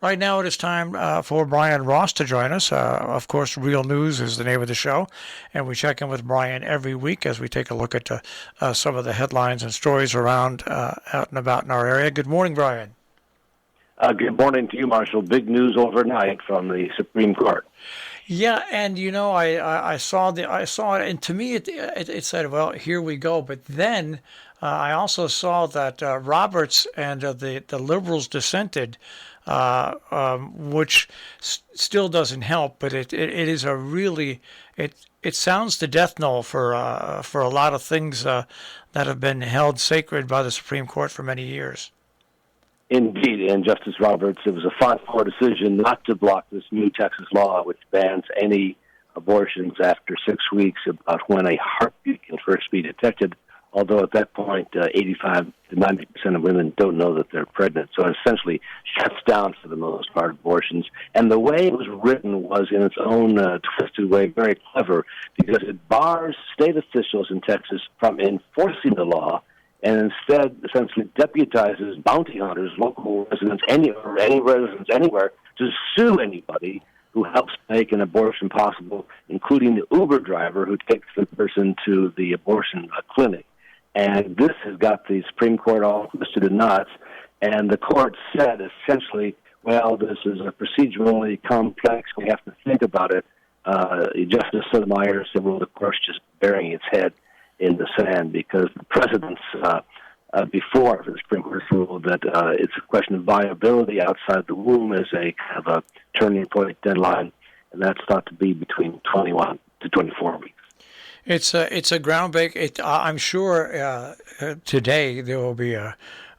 Right now it is time for Brian Ross to join us. Of course, Real News is the name of the show, and we check in with Brian every week as we take a look at some of the headlines and stories around out and about in our area. Good morning, Brian. Good morning to you, Marshall. Big news overnight from the Supreme Court. Yeah, and I saw it, and to me it said, well, here we go. But then I also saw that Roberts and the liberals dissented, which still doesn't help. But it is a really it sounds the death knell for a lot of things that have been held sacred by the Supreme Court for many years. Indeed, and Justice Roberts, it was a 5-4 decision not to block this new Texas law which bans any abortions after 6 weeks about when a heartbeat can first be detected, although at that point 85 to 90% of women don't know that they're pregnant. So it essentially shuts down, for the most part, abortions. And the way it was written was, in its own twisted way, very clever, because it bars state officials in Texas from enforcing the law and instead essentially deputizes bounty hunters, local residents, any residents anywhere, to sue anybody who helps make an abortion possible, including the Uber driver who takes the person to the abortion clinic. And this has got the Supreme Court all twisted in knots, and the court said essentially, well, this is a procedurally complex, we have to think about it. Justice Sotomayor said, well, the court's just burying its head in the sand, because the precedents before the Supreme Court ruled that it's a question of viability outside the womb as a kind of a turning point deadline, and that's thought to be between 21 to 24 weeks. It's a groundbreaking. I'm sure today there will be a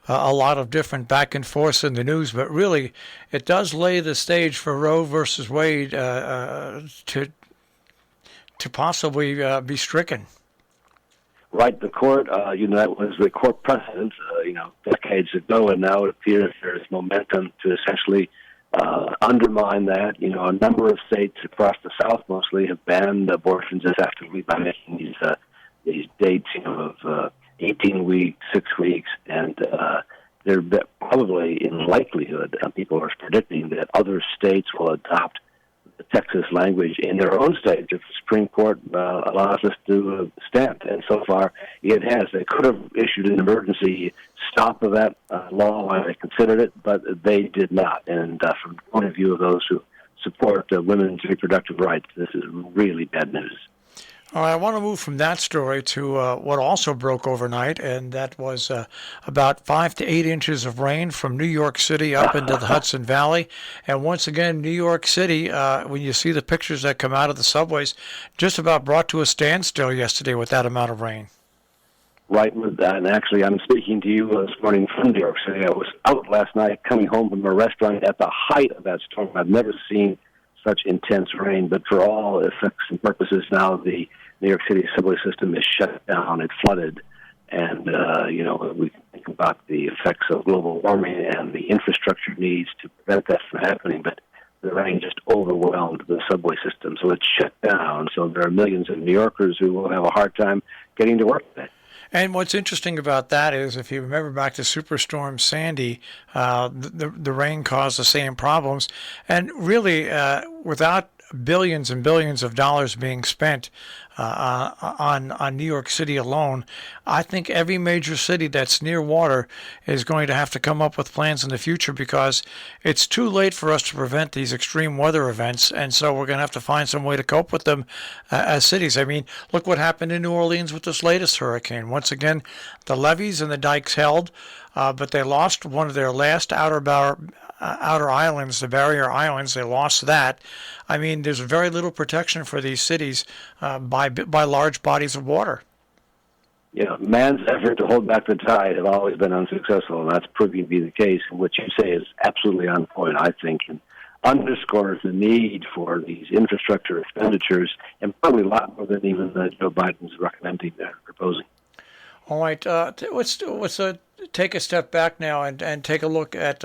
lot of different back and forth in the news, but really it does lay the stage for Roe versus Wade to possibly be stricken. Right, the court, that was the court precedent, decades ago, and now it appears there's momentum to essentially undermine that. A number of states across the South mostly have banned abortions as effectively by making these dates, of 18 weeks, 6 weeks, and they're probably, in likelihood, people are predicting that other states will adopt the Texas language in their own states if the Supreme Court allows us to stand. And so far, it has. They could have issued an emergency stop of that law while they considered it, but they did not. And from the point of view of those who support women's reproductive rights, this is really bad news. All right, I want to move from that story to what also broke overnight, and that was about 5 to 8 inches of rain from New York City up into the Hudson Valley. And once again, New York City, when you see the pictures that come out of the subways, just about brought to a standstill yesterday with that amount of rain. Right, and actually I'm speaking to you this morning from New York City. I was out last night coming home from a restaurant at the height of that storm. I've never seen such intense rain, but for all effects and purposes now, the New York City subway system is shut down. It flooded, and we think about the effects of global warming and the infrastructure needs to prevent that from happening, but the rain just overwhelmed the subway system, so it's shut down. So there are millions of New Yorkers who will have a hard time getting to work today. And what's interesting about that is, if you remember back to Superstorm Sandy, the rain caused the same problems. And really, without billions and billions of dollars being spent on New York City alone, I think every major city that's near water is going to have to come up with plans in the future, because it's too late for us to prevent these extreme weather events, and so we're going to have to find some way to cope with them as cities. I mean, look what happened in New Orleans with this latest hurricane. Once again, the levees and the dikes held, but they lost one of their last outer islands, the barrier islands. They lost that. I mean, there's very little protection for these cities by large bodies of water. Man's effort to hold back the tide have always been unsuccessful, and that's proving to be the case. And what you say is absolutely on point, I think, and underscores the need for these infrastructure expenditures, and probably a lot more than even Joe Biden's recommending or proposing. All right, let's take a step back now and take a look at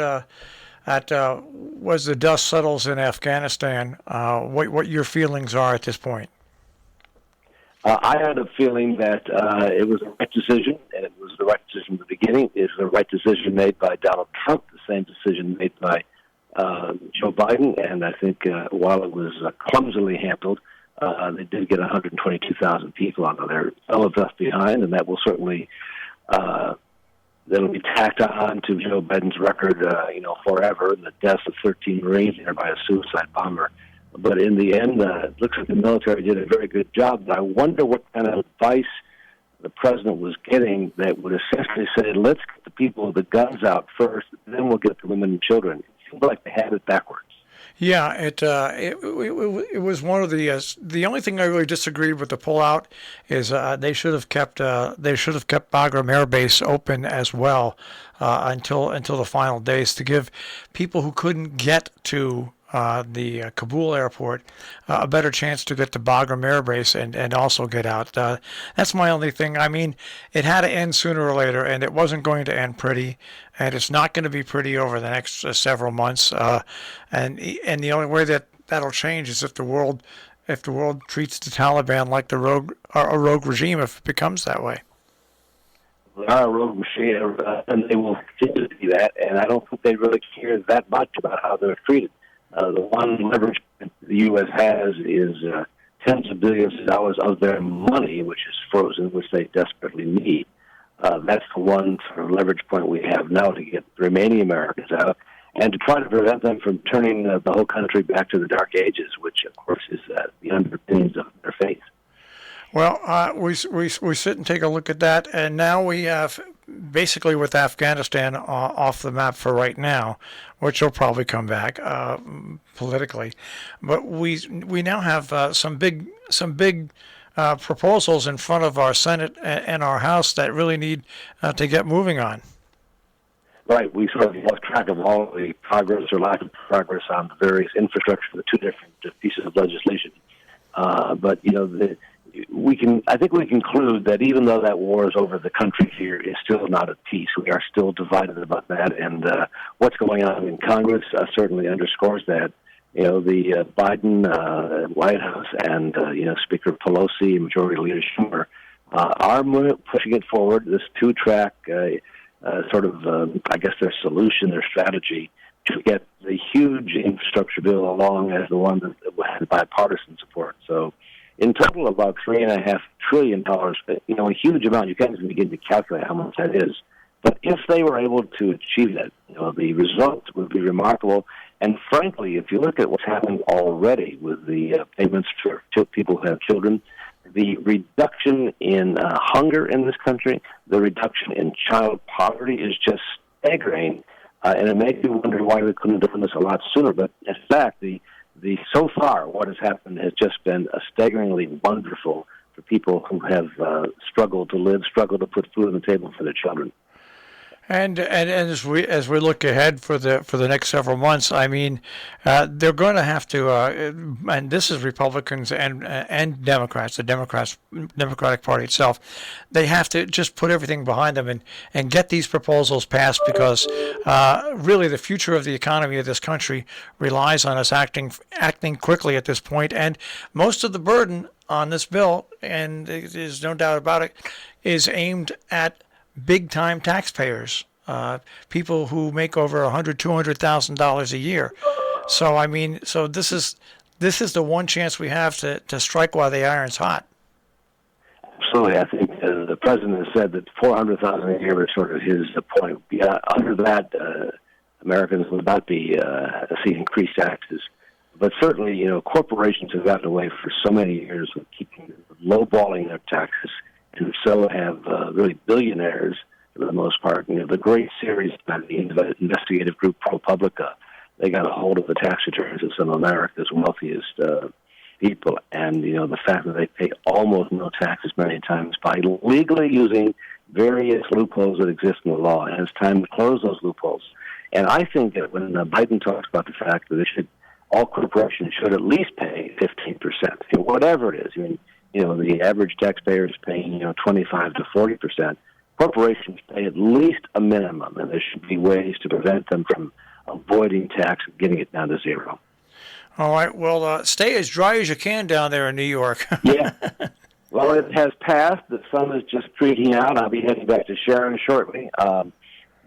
as the dust settles in Afghanistan, what your feelings are at this point. I had a feeling that it was the right decision, and it was the right decision from the beginning. It was the right decision made by Donald Trump, the same decision made by Joe Biden, and I think while it was clumsily handled, they did get 122,000 people out of there. Some of left behind, and that will certainly that'll be tacked on to Joe Biden's record, forever. The deaths of 13 Marines there by a suicide bomber. But in the end, it looks like the military did a very good job. But I wonder what kind of advice the president was getting that would essentially say, let's get the people with the guns out first, then we'll get the women and children. It seemed like they had it backwards. Yeah, it was one of the only thing I really disagreed with the pullout is they should have kept Bagram Air Base open as well until the final days to give people who couldn't get to the Kabul airport a better chance to get to Bagram Air Base and also get out. That's my only thing. I mean, it had to end sooner or later, and it wasn't going to end pretty, and it's not going to be pretty over the next several months. And the only way that'll change is if the world treats the Taliban like a rogue regime, if it becomes that way. They are a rogue machine, and they will continue to be that. And I don't think they really care that much about how they're treated. The one leverage the U.S. has is tens of billions of dollars of their money, which is frozen, which they desperately need. That's the one sort of leverage point we have now to get the remaining Americans out and to try to prevent them from turning the whole country back to the Dark Ages, which, of course, is the underpinnings of their faith. Well, we sit and take a look at that, and now we have basically with Afghanistan off the map for right now, which will probably come back politically. But we now have some big proposals in front of our Senate and our House that really need to get moving on. Right, we sort of lost track of all the progress or lack of progress on the various infrastructure of the two different pieces of legislation. But I think we conclude that even though that war is over, the country here is still not at peace. We are still divided about that, and what's going on in Congress certainly underscores that. The Biden White House and Speaker Pelosi and Majority Leader Schumer are pushing it forward. This two-track I guess their solution, their strategy to get the huge infrastructure bill along as the one that had bipartisan support. So in total, about $3.5 trillion, a huge amount. You can't even begin to calculate how much that is. But if they were able to achieve that, the results would be remarkable. And frankly, if you look at what's happened already with the payments for people who have children, the reduction in hunger in this country, the reduction in child poverty is just staggering. And it makes you wonder why we couldn't have done this a lot sooner. But in fact, so far, what has happened has just been staggeringly wonderful for people who have struggled to live, struggled to put food on the table for their children. And as we look ahead for the next several months, I mean, they're going to have to, and this is Republicans and Democrats, the Democratic Party itself, they have to just put everything behind them and get these proposals passed because really the future of the economy of this country relies on us acting quickly at this point, and most of the burden on this bill, and there's no doubt about it, is aimed at big-time taxpayers, people who make over $100,000-$200,000 a year. So I mean, this is the one chance we have to strike while the iron's hot. Absolutely, I think the president has said that $400,000 a year is sort of his point. Under that, Americans would not be seeing increased taxes. But certainly, corporations have gotten away for so many years with keeping lowballing their taxes. And so have really billionaires, for the most part. The great series by the investigative group ProPublica, they got a hold of the tax returns of some of America's wealthiest people. And, the fact that they pay almost no taxes many times by legally using various loopholes that exist in the law. And it's time to close those loopholes. And I think that when Biden talks about the fact that all corporations should at least pay 15%, whatever it is. The average taxpayer is paying, 25 to 40%. Corporations pay at least a minimum, and there should be ways to prevent them from avoiding tax and getting it down to zero. All right. Well, stay as dry as you can down there in New York. Yeah. Well, it has passed. The sun is just streaking out. I'll be heading back to Sharon shortly.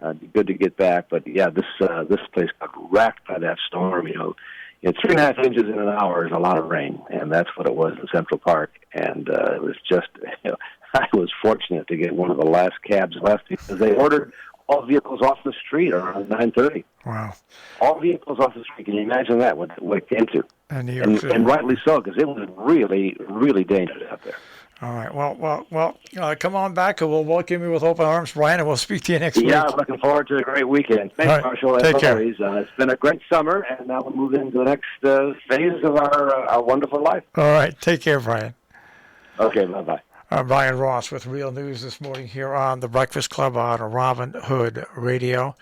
It'd be good to get back. But yeah, this place got wrecked by that storm. 3.5 inches in an hour is a lot of rain, and that's what it was in Central Park. And it was just, I was fortunate to get one of the last cabs left because they ordered all vehicles off the street around 9:30. Wow. All vehicles off the street. Can you imagine that, what it came to? And rightly so, because it was really, really dangerous out there. All right. Well, come on back, and we'll welcome you with open arms, Brian, and we'll speak to you next week. Yeah, I'm looking forward to a great weekend. Thanks, right. Marshall. As Take always, it's been a great summer, and now we're moving into the next phase of our wonderful life. All right. Take care, Brian. Okay, bye-bye. Brian Ross with Real News this morning here on The Breakfast Club on Robin Hood Radio.